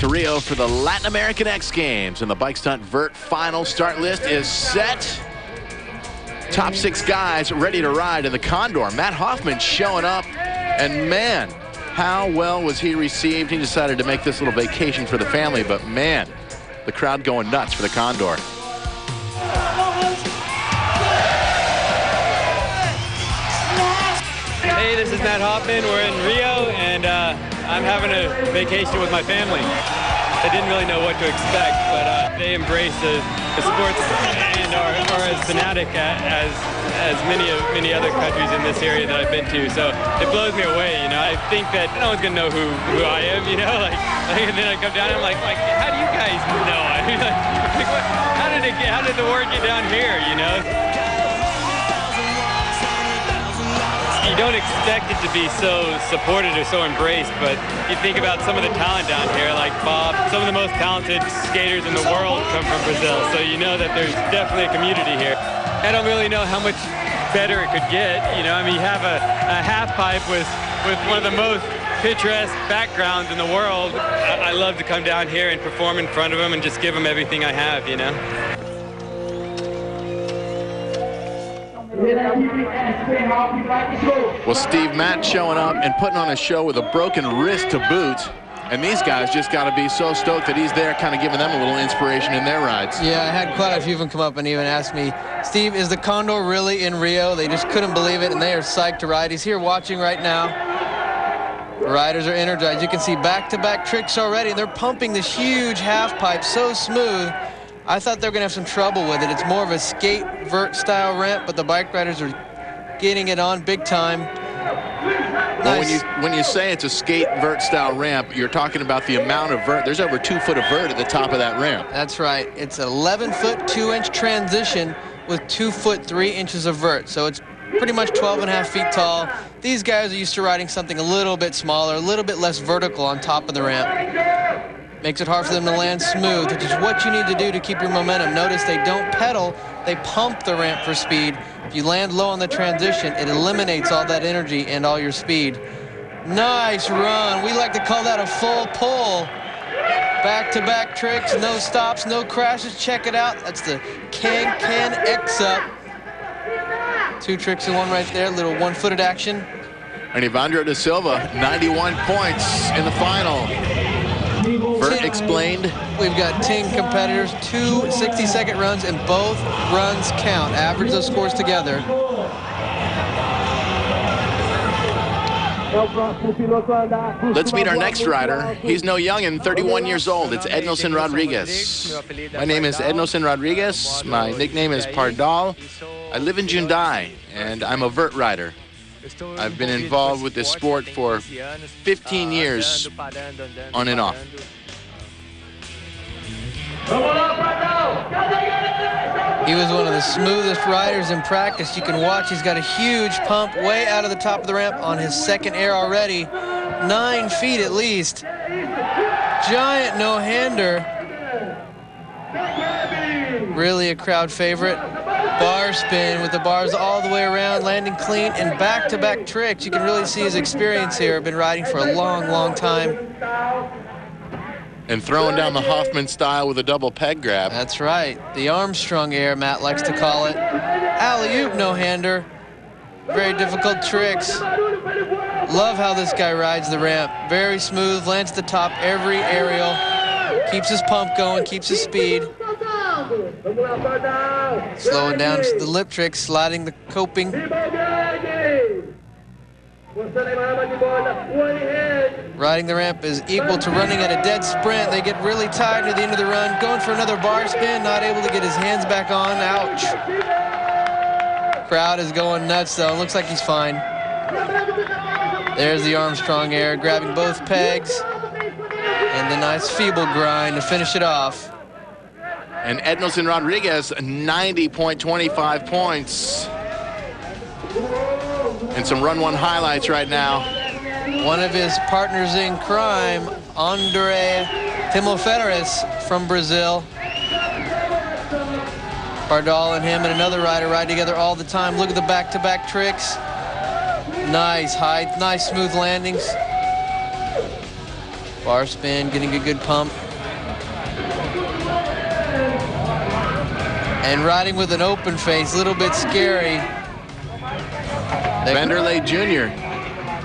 to Rio for the Latin American X Games, and the bike stunt vert final start list is set. Top 6 guys ready to ride in the Condor. Matt Hoffman showing up, and man, how well was he received. He decided to make this little vacation for the family, but man, the crowd going nuts for the Condor. Hey, this is Matt Hoffman. We're in Rio, and I'm having a vacation with my family. I didn't really know what to expect, but they embrace the sports and are as fanatic as many other countries in this area that I've been to. So it blows me away. You know, I think that no one's gonna know who I am. You know, like and then I come down and I'm like, how do you guys know? I mean, what, how did the word get down here? You know. You don't expect it to be so supported or so embraced, but you think about some of the talent down here, like Bob. Some of the most talented skaters in the world come from Brazil, so you know that there's definitely a community here. I don't really know how much better it could get. You know, I mean, you have a half pipe with one of the most picturesque backgrounds in the world. I love to come down here and perform in front of them and just give them everything I have, you know. Well, Steve, Matt showing up and putting on a show with a broken wrist to boot. And these guys just got to be so stoked that he's there, kind of giving them a little inspiration in their rides. Yeah, I had quite a few of them come up and even ask me, Steve, is the Condor really in Rio? They just couldn't believe it, and they are psyched to ride. He's here watching right now. The riders are energized. You can see back-to-back tricks already. They're pumping this huge half pipe so smooth. I thought they were going to have some trouble with it. It's more of a skate vert style ramp, but the bike riders are getting it on big time. Well, Nice. when you say it's a skate vert style ramp, you're talking about the amount of vert. There's over 2 foot of vert at the top of that ramp. That's right. It's an 11-foot 2-inch transition with 2 foot 3 inches of vert. So it's pretty much 12.5 feet tall. These guys are used to riding something a little bit smaller, a little bit less vertical on top of the ramp. Makes it hard for them to land smooth, which is what you need to do to keep your momentum. Notice they don't pedal, they pump the ramp for speed. If you land low on the transition, it eliminates all that energy and all your speed. Nice run. We like to call that a full pull. Back-to-back tricks, no stops, no crashes. Check it out. That's the Can X up. 2 tricks in one right there, little one-footed action. And Evandro da Silva, 91 points in the final. Vert explained. We've got 10 competitors, 2 60-second runs, and both runs count. Average those scores together. Let's meet our next rider. He's no youngin', 31 years old. It's Ednilson Rodriguez. My name is Ednilson Rodriguez. My nickname is Pardal. I live in Jundiaí, and I'm a vert rider. I've been involved with this sport for 15 years, on and off. He was one of the smoothest riders in practice. You can watch, he's got a huge pump way out of the top of the ramp on his second air already. 9 feet at least. Giant no-hander. Really a crowd favorite. Bar spin with the bars all the way around, landing clean, and back-to-back tricks. You can really see his experience here. Been riding for a long, long time. And throwing down the Hoffman style with a double peg grab. That's right. The Armstrong air, Matt likes to call it. Alley-oop no-hander. Very difficult tricks. Love how this guy rides the ramp. Very smooth, lands at the top every aerial. Keeps his pump going, keeps his speed. Slowing down to the lip trick, sliding the coping. Riding the ramp is equal to running at a dead sprint. They get really tired at the end of the run. Going for another bar spin, not able to get his hands back on. Ouch. Crowd is going nuts though. Looks like he's fine. There's the Armstrong air, grabbing both pegs. And the nice feeble grind to finish it off. And Ednilson Rodriguez, 90.25 points. And some Run 1 highlights right now. One of his partners in crime, Andre Timoferes from Brazil. Pardal and him and another rider ride together all the time. Look at the back-to-back tricks. Nice height, nice smooth landings. Bar spin, getting a good pump. And riding with an open face, a little bit scary. Vanderlei Jr.,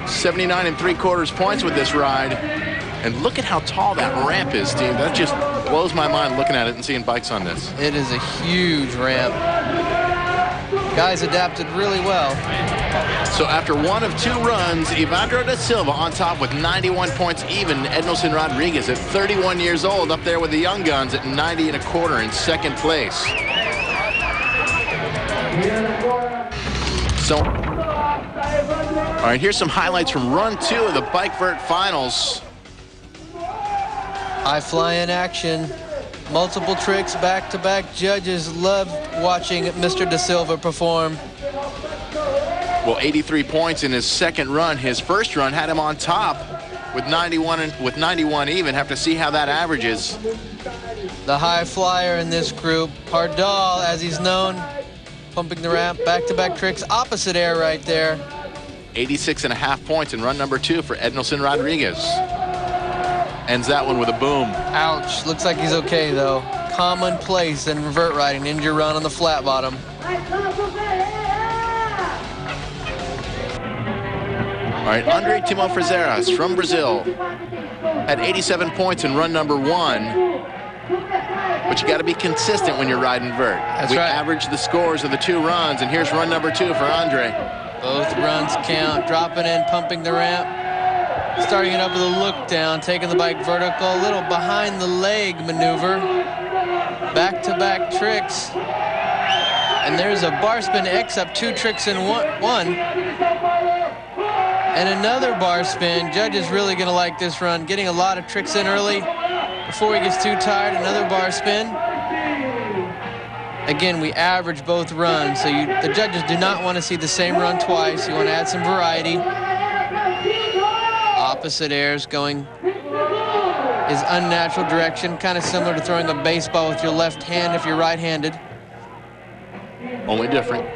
79 3/4 points with this ride. And look at how tall that ramp is, Steve. That just blows my mind looking at it and seeing bikes on this. It is a huge ramp. Guys adapted really well. So after one of two runs, Evandro da Silva on top with 91 points even. Ednilson Rodriguez at 31 years old up there with the young guns at 90 1/4 in second place. So, all right, here's some highlights from run 2 of the Bike Vert Finals. High flying action. Multiple tricks, back-to-back. Judges loved watching Mr. Da Silva perform. Well, 83 points in his second run. His first run had him on top with 91 even. Have to see how that averages. The high flyer in this group, Pardal, as he's known, pumping the ramp, back-to-back tricks, opposite air right there. 86.5 points in run number 2 for Ednilson Rodriguez. Ends that one with a boom. Ouch. Looks like he's okay, though. Commonplace in vert riding. Ninja run on the flat bottom. All right, Andre Timo Freizeras from Brazil had 87 points in run number 1. But you got to be consistent when you're riding vert. That's we right. averaged the scores of the 2 runs, and here's run number 2 for Andre. Both runs count. Dropping in, pumping the ramp. Starting it up with a look down, taking the bike vertical, a little behind the leg maneuver. Back-to-back tricks. And there's a bar spin X up, 2 tricks in one. And another bar spin. Judge is really going to like this run. Getting a lot of tricks in early before he gets too tired. Another bar spin. Again, we average both runs, so the judges do not want to see the same run twice. You want to add some variety. Opposite airs going his unnatural direction, kind of similar to throwing a baseball with your left hand if you're right-handed. Only different.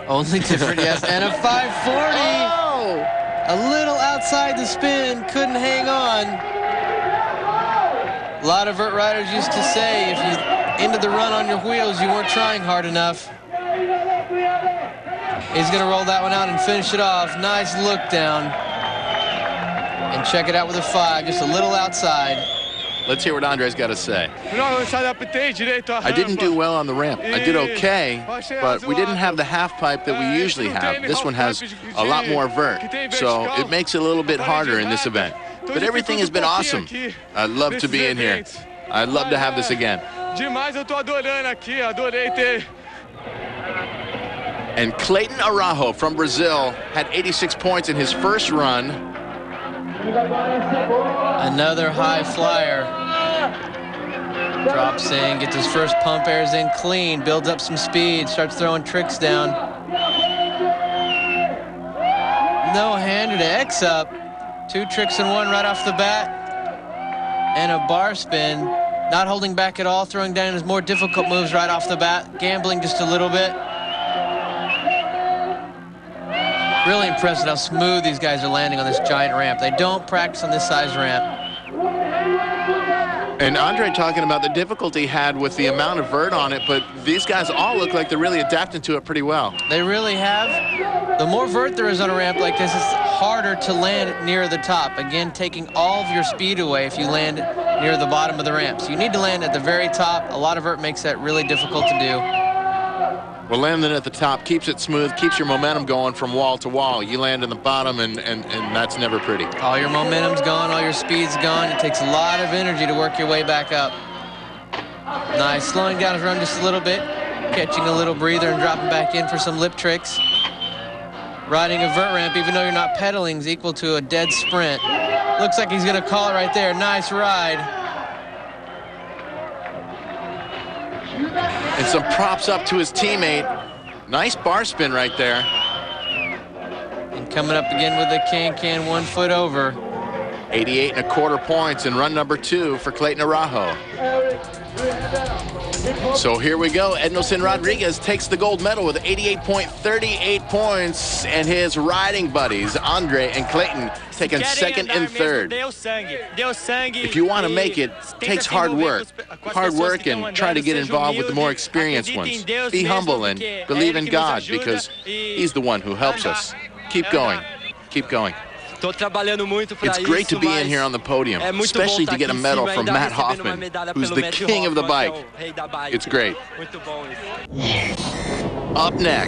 Only different, yes. And a 540. Oh! A little outside the spin, couldn't hang on. A lot of vert riders used to say if you ended the run on your wheels, you weren't trying hard enough. He's going to roll that one out and finish it off. Nice look down. And check it out with a 5, just a little outside. Let's hear what Andre's got to say. I didn't do well on the ramp. I did okay, but we didn't have the half pipe that we usually have. This one has a lot more vert, so it makes it a little bit harder in this event. But everything has been awesome. I'd love to be in here. I'd love to have this again. And Clayton Araujo from Brazil had 86 points in his first run. Another high flyer. Drops in, gets his first pump airs in clean, builds up some speed, starts throwing tricks down. No-hander to X up. 2 tricks in one right off the bat. And a bar spin. Not holding back at all, throwing down his more difficult moves right off the bat. Gambling just a little bit. Really impressed with how smooth these guys are landing on this giant ramp. They don't practice on this size ramp. And Andre talking about the difficulty he had with the amount of vert on it, but these guys all look like they're really adapting to it pretty well. They really have. The more vert there is on a ramp like this, it's harder to land near the top. Again, taking all of your speed away if you land near the bottom of the ramp. So you need to land at the very top. A lot of vert makes that really difficult to do. Well, landing at the top keeps it smooth, keeps your momentum going from wall to wall. You land in the bottom, and that's never pretty. All your momentum's gone, all your speed's gone. It takes a lot of energy to work your way back up. Nice, slowing down his run just a little bit, catching a little breather and dropping back in for some lip tricks. Riding a vert ramp, even though you're not pedaling, is equal to a dead sprint. Looks like he's going to call it right there. Nice ride. And some props up to his teammate. Nice bar spin right there. And coming up again with the can 1 foot over. 88.25 points in run number 2 for Clayton Araujo. So here we go. Ednilson Rodriguez takes the gold medal with 88.38 points, and his riding buddies, Andre and Clayton, taking second and third. If you want to make it, takes hard work. Hard work and try to get involved with the more experienced ones. Be humble and believe in God, because He's the one who helps us. Keep going. Keep going. It's great to be in here on the podium, especially to get a medal from Matt Hoffman, who's the king of the bike. It's great. Up next.